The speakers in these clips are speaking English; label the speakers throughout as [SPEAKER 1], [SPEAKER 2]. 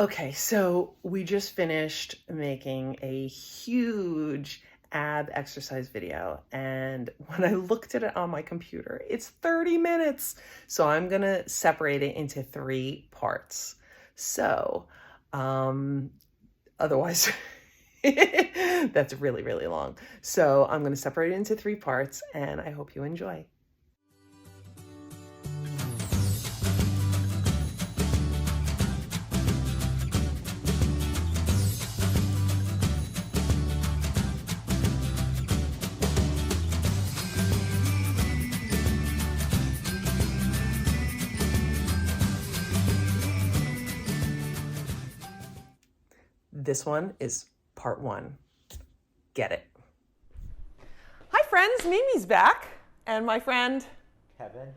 [SPEAKER 1] Okay, so we just finished making a huge ab exercise video, and when I looked at it on my computer, it's 30 minutes. So I'm gonna separate it into 3 parts. So, otherwise, that's really, really long. So I'm gonna separate it into 3 parts, and I hope you enjoy. This one is part 1. Get it. Hi friends, Mimi's back, and my friend
[SPEAKER 2] Kevin.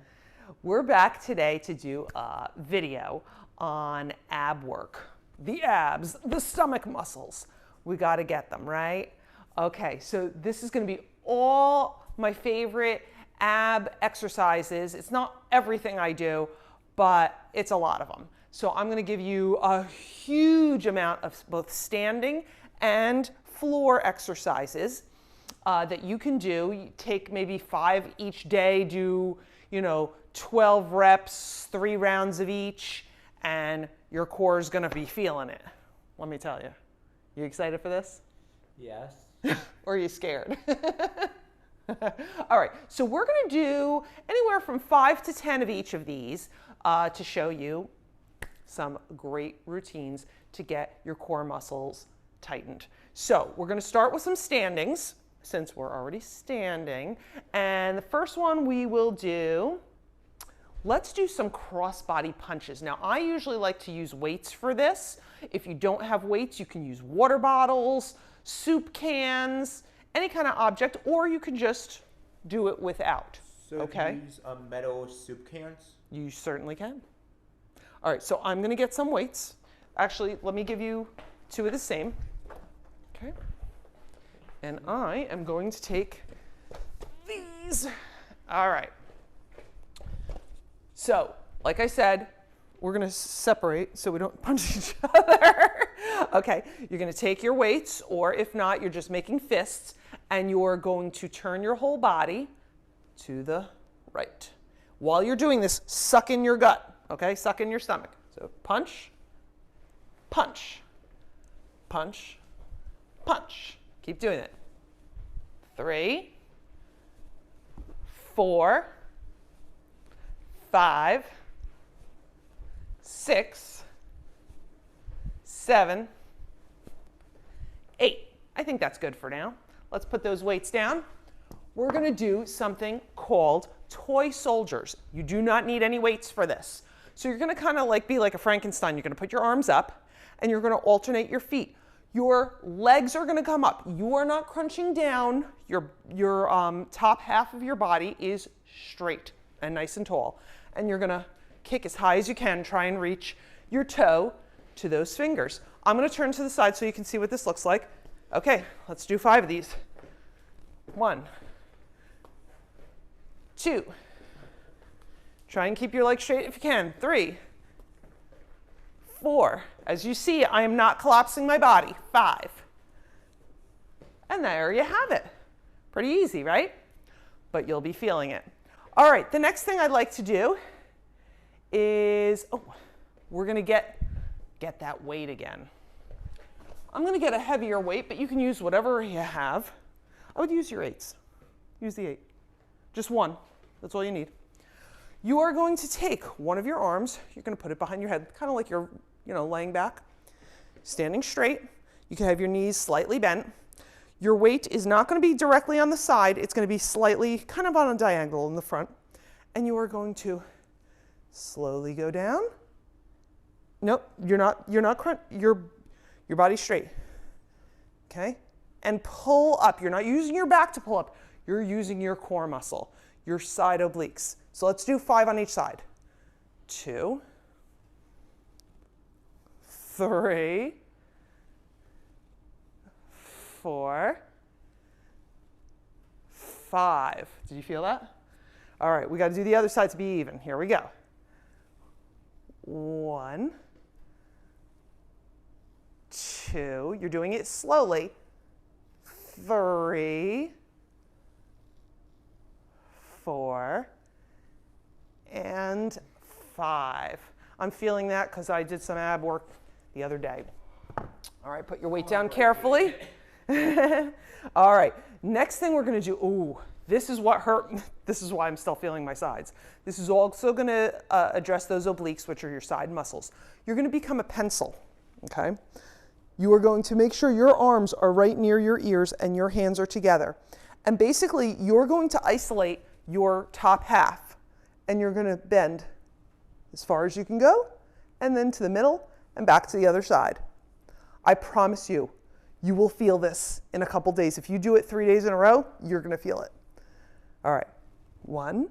[SPEAKER 1] We're back today to do a video on ab work. The abs, the stomach muscles. We got to get them, right? Okay, so this is going to be all my favorite ab exercises. It's not everything I do, but it's a lot of them. So I'm going to give you a huge amount of both standing and floor exercises that you can do. You take maybe 5 each day, do 12 reps, 3 rounds of each, and your core is going to be feeling it. Let me tell you. You excited for this?
[SPEAKER 2] Yes.
[SPEAKER 1] Or are you scared? All right, so we're going to do anywhere from 5 to 10 of each of these to show you some great routines to get your core muscles tightened. So we're going to start with some standings since we're already standing. And the first one we will do, let's do some cross-body punches. Now, I usually like to use weights for this. If you don't have weights, you can use water bottles, soup cans, any kind of object, or you can just do it without.
[SPEAKER 2] So
[SPEAKER 1] okay?
[SPEAKER 2] use metal soup cans?
[SPEAKER 1] You certainly can. All right, so I'm going to get some weights. Actually, let me give you 2 of the same. Okay. And I am going to take these. All right. So, like I said, we're going to separate so we don't punch each other. Okay, you're going to take your weights, or if not, you're just making fists, and you're going to turn your whole body to the right. While you're doing this, suck in your gut. Okay, suck in your stomach. So punch, punch, punch, punch. Keep doing it. 3, 4, 5, 6, 7, 8. I think that's good for now. Let's put those weights down. We're going to do something called toy soldiers. You do not need any weights for this. So you're going to kind of be like a Frankenstein. You're going to put your arms up, and you're going to alternate your feet. Your legs are going to come up. You are not crunching down. Your top half of your body is straight and nice and tall. And you're going to kick as high as you can. Try and reach your toe to those fingers. I'm going to turn to the side so you can see what this looks like. Okay, let's do 5 of these. 1, 2. Try and keep your legs straight if you can. 3, 4. As you see, I am not collapsing my body. 5. And there you have it. Pretty easy, right? But you'll be feeling it. All right, the next thing I'd like to do is, we're going to get that weight again. I'm going to get a heavier weight, but you can use whatever you have. I would use your 8s. Use the 8. Just 1. That's all you need. You are going to take one of your arms. You're going to put it behind your head, kind of like you're laying back, standing straight. You can have your knees slightly bent. Your weight is not going to be directly on the side. It's going to be slightly kind of on a diagonal in the front. And you are going to slowly go down. Nope, your body's straight. Okay? And pull up. You're not using your back to pull up. You're using your core muscle, your side obliques. So let's do 5 on each side. 2, 3, 4, 5. Did you feel that? All right, we got to do the other side to be even. Here we go. 1, 2. You're doing it slowly. 3, 4, and 5. I'm feeling that because I did some ab work the other day. All right, put your weight down carefully. All right, next thing we're going to do, ooh, this is what hurt. This is why I'm still feeling my sides. This is also going to address those obliques, which are your side muscles. You're going to become a pencil, okay? You are going to make sure your arms are right near your ears and your hands are together. And basically, you're going to isolate your top half, and you're going to bend as far as you can go, and then to the middle, and back to the other side. I promise you, you will feel this in a couple days. If you do it 3 days in a row, you're going to feel it. All right, 1,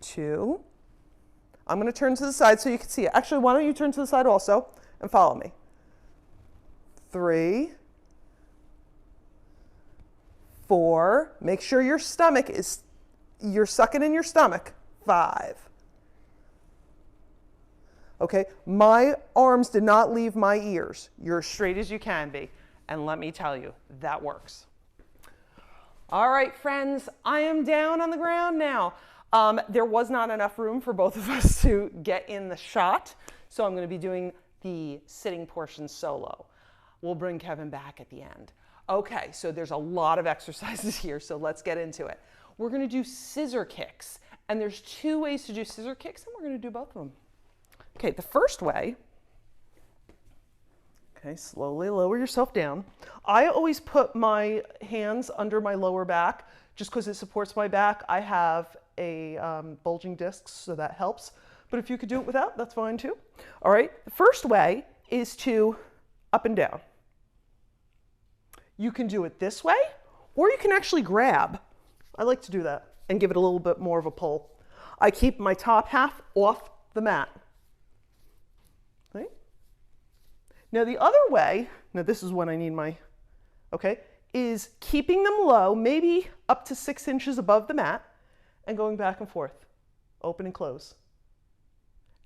[SPEAKER 1] 2. I'm going to turn to the side so you can see it. Actually, why don't you turn to the side also and follow me. 3, 4. Make sure your stomach is, you're sucking in your stomach. 5. Okay, my arms did not leave my ears. You're as straight as you can be. And let me tell you, that works. All right, friends, I am down on the ground now. There was not enough room for both of us to get in the shot, so I'm going to be doing the sitting portion solo. We'll bring Kevin back at the end. Okay, so there's a lot of exercises here, so let's get into it. We're going to do scissor kicks, and there's 2 ways to do scissor kicks, and we're going to do both of them. Okay, the first way, okay, slowly lower yourself down. I always put my hands under my lower back just because it supports my back. I have a bulging disc, so that helps. But if you could do it without, that's fine too. All right, the first way is to up and down. You can do it this way, or you can actually grab. I like to do that and give it a little bit more of a pull. I keep my top half off the mat. Right? Now the other way, now this is when I need my, okay, is keeping them low, maybe up to 6 inches above the mat, and going back and forth, open and close.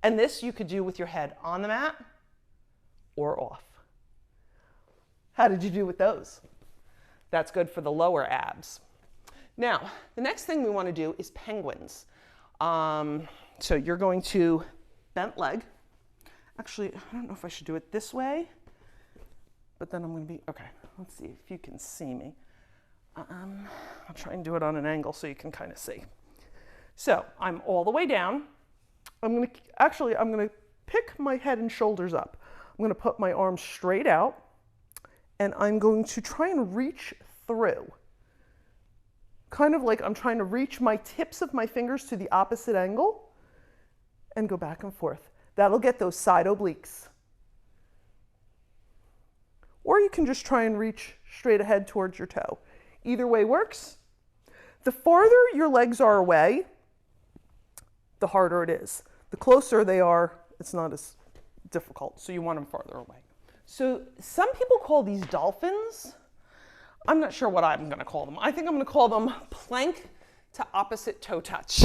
[SPEAKER 1] And this you could do with your head on the mat or off. How did you do with those? That's good for the lower abs. Now, the next thing we want to do is penguins. So you're going to bent leg. Actually, I don't know if I should do it this way, but then I'm going to be, okay, let's see if you can see me. I'll try and do it on an angle so you can kind of see. So I'm all the way down. I'm going to pick my head and shoulders up. I'm going to put my arms straight out, and I'm going to try and reach through. Kind of like I'm trying to reach my tips of my fingers to the opposite angle and go back and forth. That'll get those side obliques. Or you can just try and reach straight ahead towards your toe. Either way works. The farther your legs are away, the harder it is. The closer they are, it's not as difficult, so you want them farther away. So some people call these dolphins. I'm not sure what I'm going to call them. I think I'm going to call them plank to opposite toe touch.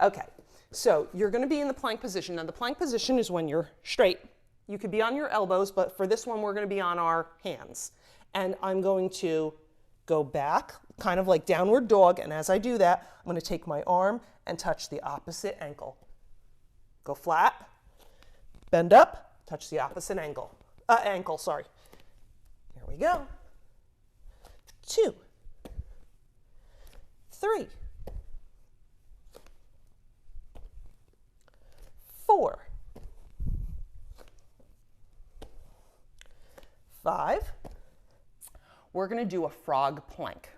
[SPEAKER 1] Okay, so you're going to be in the plank position. Now the plank position is when you're straight. You could be on your elbows, but for this one we're going to be on our hands. And I'm going to go back, kind of like downward dog, and as I do that, I'm going to take my arm and touch the opposite ankle. Go flat, bend up, touch the opposite ankle. Here we go. 2, 3, 4, 5. We're going to do a frog plank.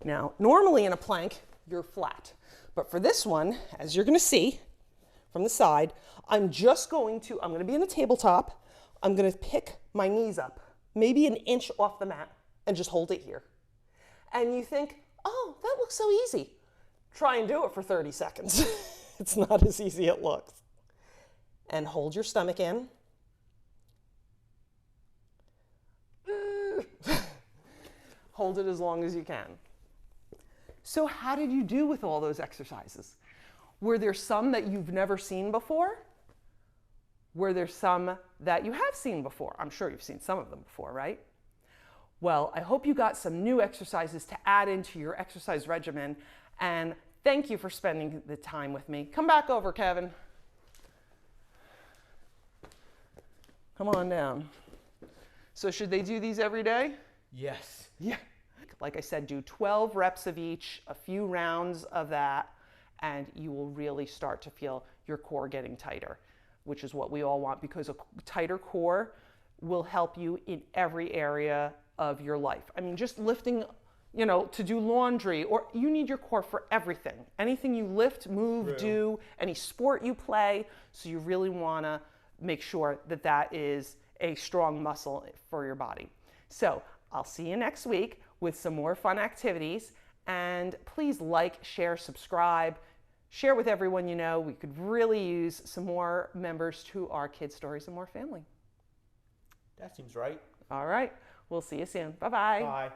[SPEAKER 1] Now, normally in a plank, you're flat. But for this one, as you're going to see from the side, I'm going to be in a tabletop. I'm going to pick my knees up, maybe an inch off the mat, and just hold it here. And you think, oh, that looks so easy. Try and do it for 30 seconds. It's not as easy as it looks. And hold your stomach in. Hold it as long as you can. So how did you do with all those exercises? Were there some that you've never seen before? Were there some that you have seen before? I'm sure you've seen some of them before, right? Well, I hope you got some new exercises to add into your exercise regimen, and thank you for spending the time with me. Come back over, Kevin. Come on down. So should they do these every day?
[SPEAKER 2] Yes.
[SPEAKER 1] Yeah. Like I said, do 12 reps of each, a few rounds of that, and you will really start to feel your core getting tighter, which is what we all want, because a tighter core will help you in every area of your life. I mean, just lifting, to do laundry, or you need your core for everything. Anything you lift, move, do, any sport you play. So you really want to make sure that that is a strong muscle for your body. So I'll see you next week with some more fun activities. And please like, share, subscribe, share with everyone you know. We could really use some more members to our Kid Stories and More family.
[SPEAKER 2] That seems right.
[SPEAKER 1] All right. We'll see you soon. Bye-bye.
[SPEAKER 2] Bye.